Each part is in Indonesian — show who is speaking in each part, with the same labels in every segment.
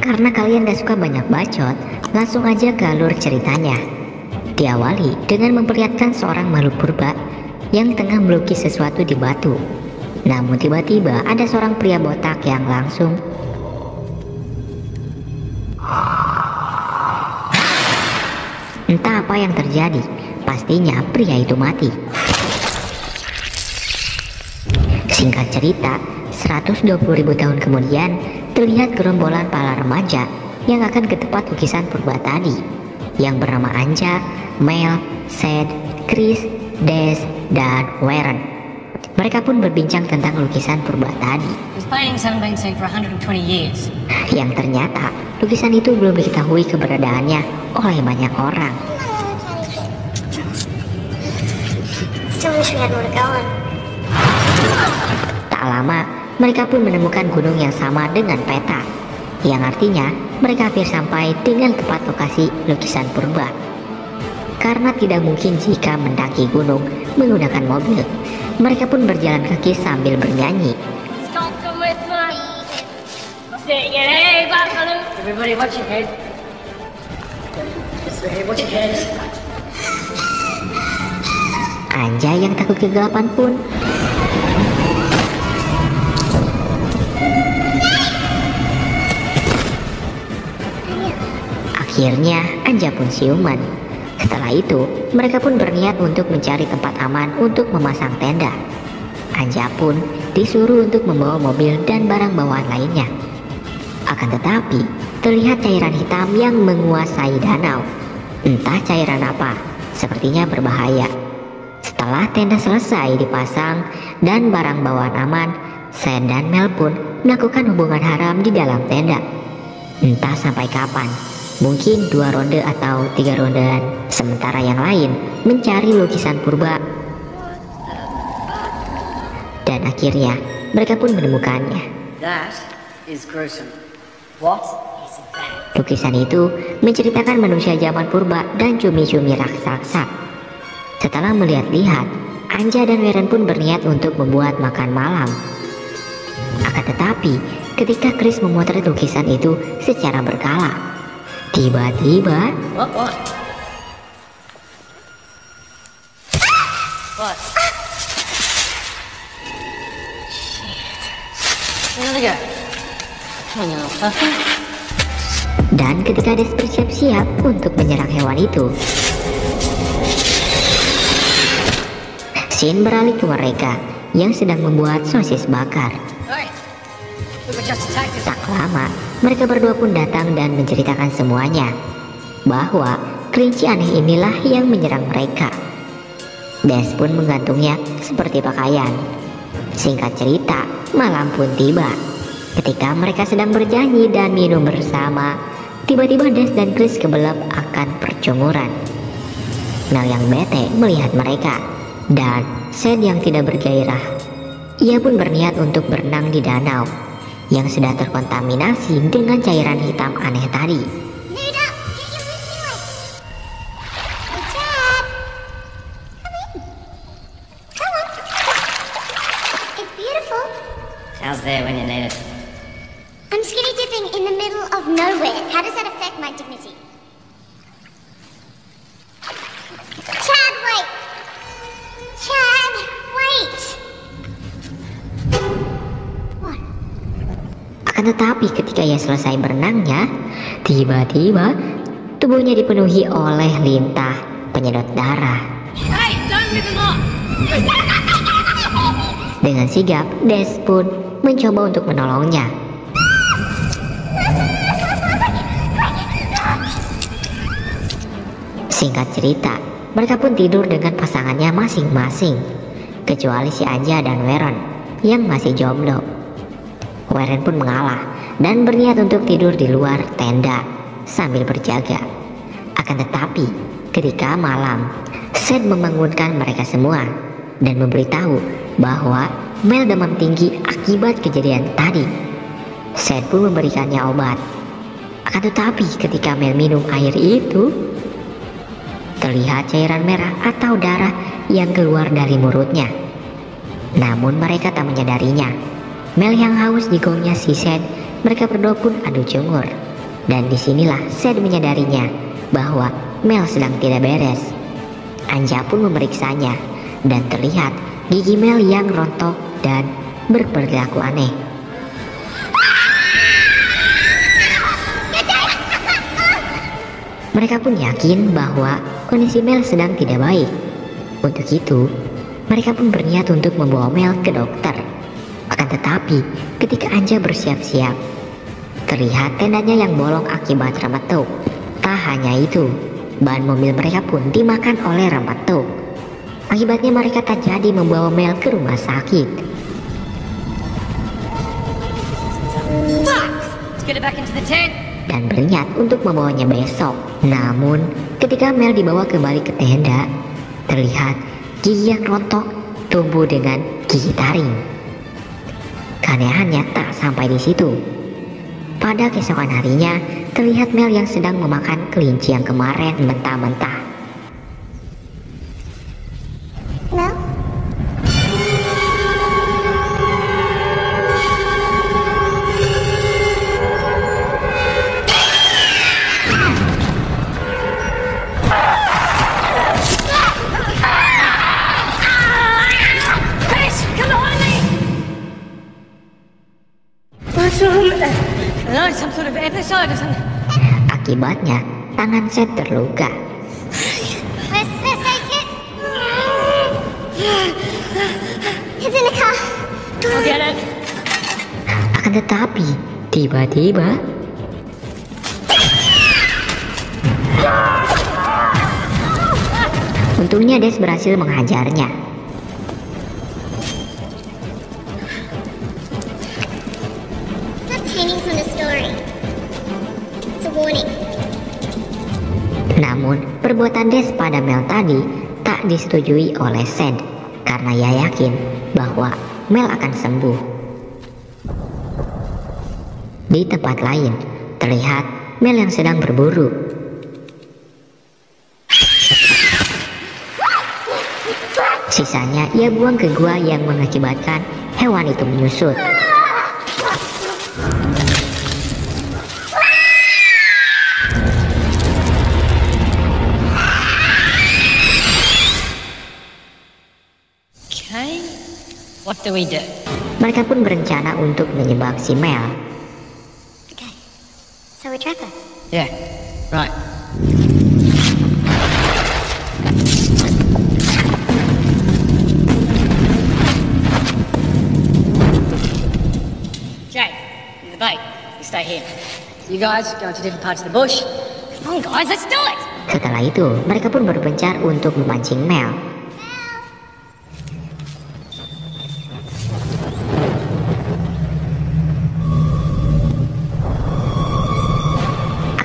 Speaker 1: Karena kalian gak suka banyak bacot, langsung aja ke alur ceritanya. Diawali dengan memperlihatkan seorang makhluk purba yang tengah melukis sesuatu di batu. Namun tiba-tiba ada seorang pria botak yang langsung entah apa yang terjadi, pastinya pria itu mati. Singkat cerita, 120.000 tahun kemudian terlihat gerombolan para remaja yang akan ke tempat lukisan purba tadi, yang bernama Anja, Mel, Seth, Chris, Des, dan Warren. Mereka pun berbincang tentang lukisan purba tadi. Yang ternyata lukisan itu belum diketahui keberadaannya oleh banyak orang. Tak lama, mereka pun menemukan gunung yang sama dengan peta, yang artinya mereka hampir sampai dengan tepat lokasi lukisan purba. Karena tidak mungkin jika mendaki gunung menggunakan mobil, mereka pun berjalan kaki sambil bernyanyi. Anja yang takut kegelapan pun akhirnya Anja pun siuman. Setelah itu, mereka pun berniat untuk mencari tempat aman untuk memasang tenda. Anja pun disuruh untuk membawa mobil dan barang bawaan lainnya. Akan tetapi, terlihat cairan hitam yang menguasai danau. Entah cairan apa, sepertinya berbahaya. Setelah tenda selesai dipasang dan barang bawaan aman, Seth dan Mel pun melakukan hubungan haram di dalam tenda. Entah sampai kapan. Mungkin 2 ronde atau 3 rondean. Sementara yang lain mencari lukisan purba. Dan akhirnya mereka pun menemukannya. Lukisan itu menceritakan manusia zaman purba dan cumi-cumi raksasa. Setelah melihat-lihat, Anja dan Warren pun berniat untuk membuat makan malam. Akan tetapi, ketika Chris memotret lukisan itu secara berkala, tiba-tiba dan ketika Des bersiap-siap untuk menyerang hewan itu, scene beralih ke mereka yang sedang membuat sosis bakar. Tak lama, mereka berdua pun datang dan menceritakan semuanya, bahwa kelinci aneh inilah yang menyerang mereka. Des pun menggantungnya seperti pakaian. Singkat cerita, malam pun tiba. Ketika mereka sedang bernyanyi dan minum bersama, tiba-tiba Des dan Chris kebelet akan percunguran. Mel yang bete melihat mereka, dan Seth yang tidak bergairah. Ia pun berniat untuk berenang di danau yang sudah terkontaminasi dengan cairan hitam aneh tadi.
Speaker 2: How's there when you need it?
Speaker 3: I'm skinny dipping in the middle of nowhere. How does that affect my dignity? Chad, wait! Chad, wait! What?
Speaker 1: Akan tetapi ketika ia selesai berenangnya, tiba-tiba tubuhnya dipenuhi oleh lintah penyedot darah.
Speaker 2: Hey, don't rip him off!
Speaker 1: Dengan sigap, Des pun mencoba untuk menolongnya. Singkat cerita, mereka pun tidur dengan pasangannya masing-masing, kecuali si Anja dan Warren yang masih jomblo. Warren pun mengalah dan berniat untuk tidur di luar tenda sambil berjaga. Akan tetapi, ketika malam, Seth membangunkan mereka semua dan memberitahu bahwa Mel demam tinggi akibat kejadian tadi. Seth pun memberikannya obat. Akan tetapi ketika Mel minum air itu, terlihat cairan merah atau darah yang keluar dari mulutnya. Namun mereka tak menyadarinya. Mel yang haus di gongnya si Seth, mereka berdua pun adu cungur. Dan disinilah Seth menyadarinya bahwa Mel sedang tidak beres. Anja pun memeriksanya dan terlihat gigi Mel yang rontok dan berperilaku aneh. Mereka pun yakin bahwa kondisi Mel sedang tidak baik. Untuk itu, mereka pun berniat untuk membawa Mel ke dokter. Akan tetapi, ketika Anja bersiap-siap, terlihat tendanya yang bolong akibat remetuk. Tak hanya itu, ban mobil mereka pun dimakan oleh remetuk. Akibatnya mereka tak jadi membawa Mel ke rumah sakit.
Speaker 2: Let's get it back into the tent.
Speaker 1: Dan berniat untuk membawanya besok. Namun, ketika Mel dibawa kembali ke tenda, terlihat gigi yang rontok tumbuh dengan gigi taring. Keanehannya tak sampai di situ. Pada keesokan harinya, terlihat Mel yang sedang memakan kelinci yang kemarin mentah-mentah.
Speaker 3: Mel?
Speaker 2: Chris, come on me! What's wrong with that? No, some sort of episode or something.
Speaker 1: Akibatnya, tangan Seth terluka.
Speaker 3: Where's first aid kit? It's in the car.
Speaker 2: I'll get it.
Speaker 1: Akan tetapi, tiba-tiba untungnya Des berhasil menghajarnya.
Speaker 3: The paintings on the story. It's a warning.
Speaker 1: Namun, perbuatan Des pada Mel tadi tak disetujui oleh Seth karena ia yakin bahwa Mel akan sembuh. Di tempat lain, terlihat Mel yang sedang berburu. Sisanya ia buang ke gua yang mengakibatkan hewan itu menyusut.
Speaker 2: Okay. What do we do?
Speaker 1: Mereka pun berencana untuk menyebab si Mel.
Speaker 3: Okay. So we trap her.
Speaker 2: Yeah. Right. Jay, you're the bait. You stay here. You guys go to different parts of the bush. Come on, guys, let's do it!
Speaker 1: Setelah itu, mereka pun berpencar untuk memancing Mel.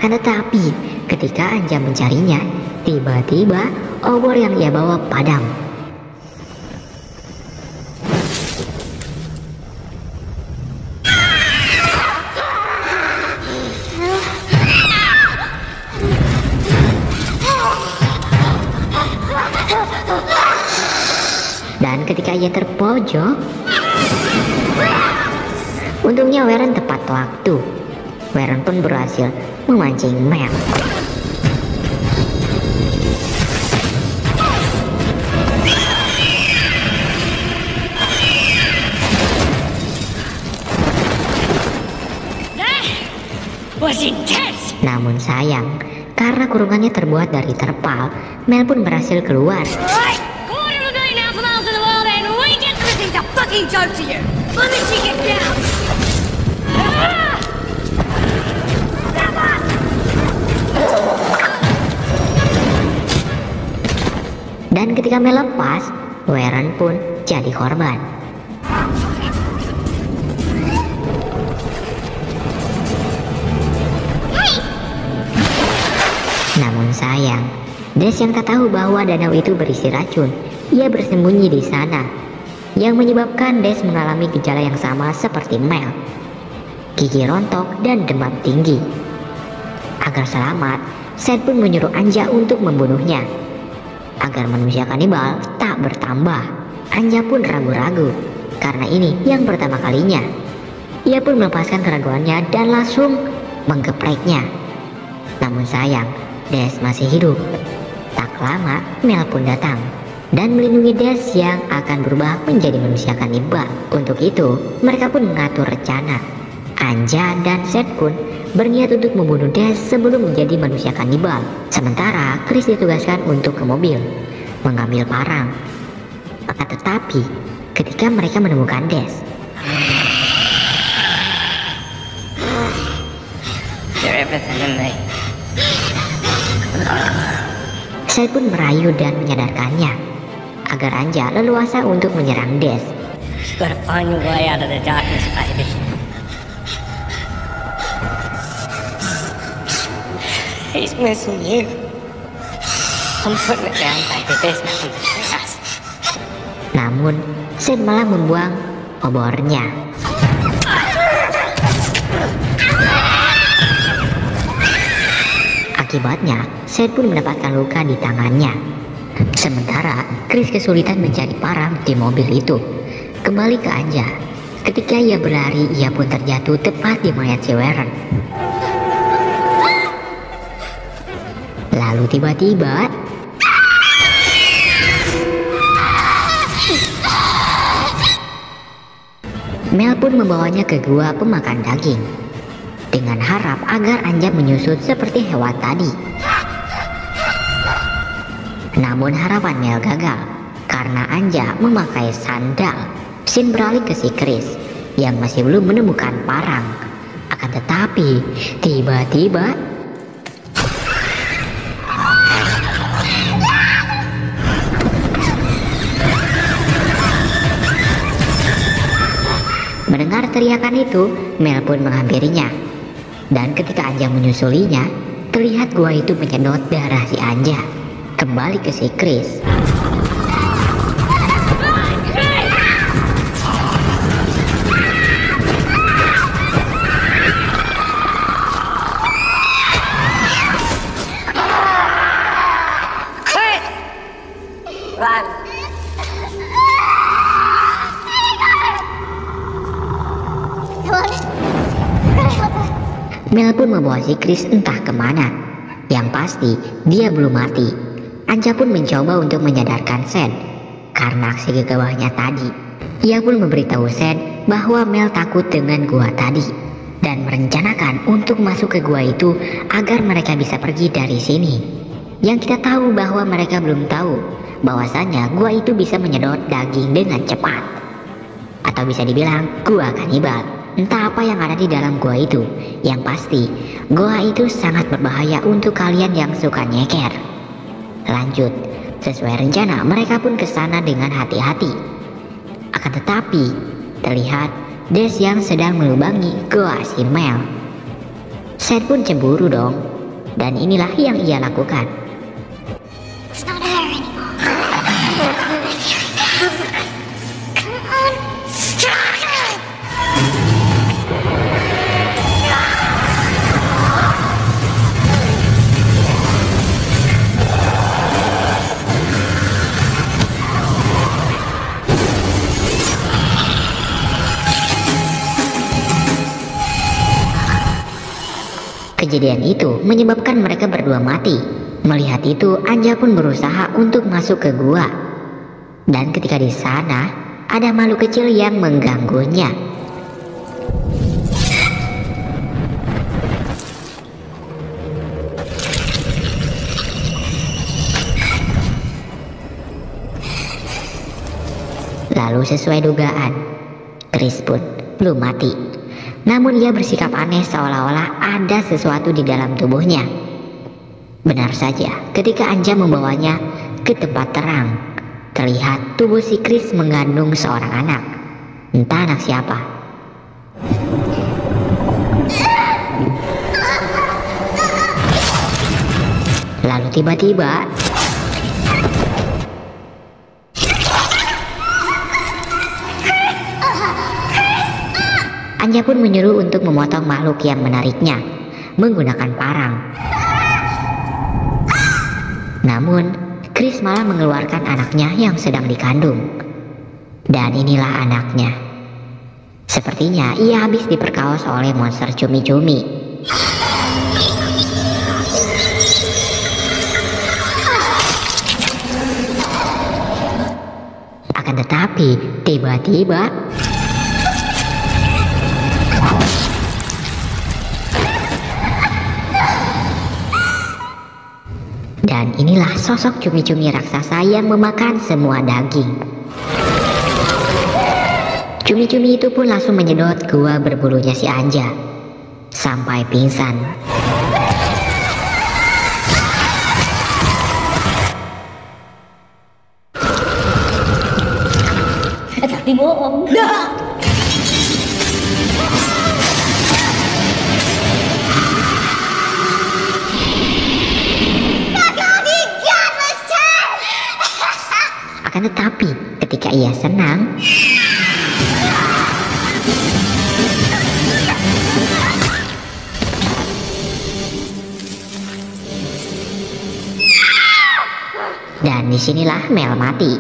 Speaker 1: Akan tetapi, ketika Anja mencarinya, tiba-tiba obor yang ia bawa padam. Dan ketika ia terpojok, untungnya Warren tepat waktu. Warren pun berhasil memancing Mel.
Speaker 2: Was intense!
Speaker 1: Namun sayang, karena kurungannya terbuat dari terpal, Mel pun berhasil keluar.
Speaker 2: Alright, quarter of a million alpha miles in the world and we get listening to fucking joke to you. Let me see it down.
Speaker 1: Dan ketika Mel lepas, Warren pun jadi korban. Namun sayang, Des yang tak tahu bahwa danau itu berisi racun, ia bersembunyi di sana, yang menyebabkan Des mengalami gejala yang sama seperti Mel, gigi rontok dan demam tinggi. Agar selamat, Seth pun menyuruh Anja untuk membunuhnya. Agar manusia kanibal tak bertambah, Anja pun ragu-ragu, karena ini yang pertama kalinya. Ia pun melepaskan keraguannya dan langsung menggepreknya. Namun sayang, Des masih hidup. Tak lama, Mel pun datang dan melindungi Des yang akan berubah menjadi manusia kanibal. Untuk itu, mereka pun mengatur rencana. Anja dan Seth pun berniat untuk membunuh Des sebelum menjadi manusia kanibal. Sementara Chris ditugaskan untuk ke mobil mengambil parang. Akan tetapi, ketika mereka menemukan Des, Seth pun merayu dan menyadarkannya agar Anja leluasa untuk menyerang Des.
Speaker 2: Gotta find your way out of the darkness, baby. He's missing you. I'm putting it down, baby. There's nothing between us.
Speaker 1: Namun, Seth malah membuang obornya. Akibatnya, Seth pun mendapatkan luka di tangannya. Sementara, Chris kesulitan mencari parang di mobil itu. Kembali ke Anja. Ketika ia berlari, ia pun terjatuh tepat di mayat si Warren. Lalu tiba-tiba, Mel pun membawanya ke gua pemakan daging dengan harap agar Anja menyusut seperti hewan tadi. Namun harapan Mel gagal karena Anja memakai sandal. Scene beralih ke si Chris yang masih belum menemukan parang. Akan tetapi tiba-tiba mendengar teriakan itu, Mel pun menghampirinya. Dan ketika Anja menyusulinya, terlihat gua itu menyedot darah si Anja. Kembali ke si Chris.
Speaker 2: Run.
Speaker 1: Mel pun membawa si Chris entah kemana. Yang pasti, dia belum mati. Anja pun mencoba untuk menyadarkan Seth karena aksi gegabahnya tadi. Ia pun memberitahu Seth bahwa Mel takut dengan gua tadi dan merencanakan untuk masuk ke gua itu agar mereka bisa pergi dari sini. Yang kita tahu bahwa mereka belum tahu bahwasanya gua itu bisa menyedot daging dengan cepat. Atau bisa dibilang gua kanibal. Entah apa yang ada di dalam gua itu. Yang pasti, gua itu sangat berbahaya untuk kalian yang suka nyeker. Lanjut, sesuai rencana mereka pun ke sana dengan hati-hati. Akan tetapi, terlihat Des yang sedang melubangi gua si Mel. Seth pun cemburu dong. Dan inilah yang ia lakukan.
Speaker 3: It's not her anymore. Come on.
Speaker 1: Kejadian itu menyebabkan mereka berdua mati. Melihat itu, Anja pun berusaha untuk masuk ke gua. Dan ketika di sana, ada makhluk kecil yang mengganggunya. Lalu sesuai dugaan, Chris pun belum mati. Namun ia bersikap aneh seolah-olah ada sesuatu di dalam tubuhnya. Benar saja, ketika Anja membawanya ke tempat terang, terlihat tubuh si Chris mengandung seorang anak. Entah anak siapa. Lalu tiba-tiba Anja pun menyuruh untuk memotong makhluk yang menariknya menggunakan parang. Namun, Chris malah mengeluarkan anaknya yang sedang dikandung. Dan inilah anaknya. Sepertinya ia habis diperkaos oleh monster cumi-cumi. Akan tetapi, tiba-tiba dan inilah sosok cumi-cumi raksasa yang memakan semua daging. Cumi-cumi itu pun langsung menyedot gua berbulunya si Anja sampai pingsan.
Speaker 2: Tapi bohong.
Speaker 1: Akan tetapi, ketika ia senang, dan disinilah Mel mati.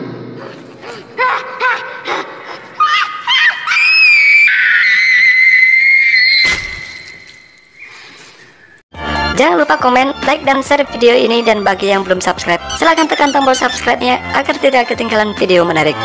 Speaker 4: Jangan lupa komen, like, dan share video ini. Dan bagi yang belum subscribe, silahkan tekan tombol subscribe-nya agar tidak ketinggalan video menarik.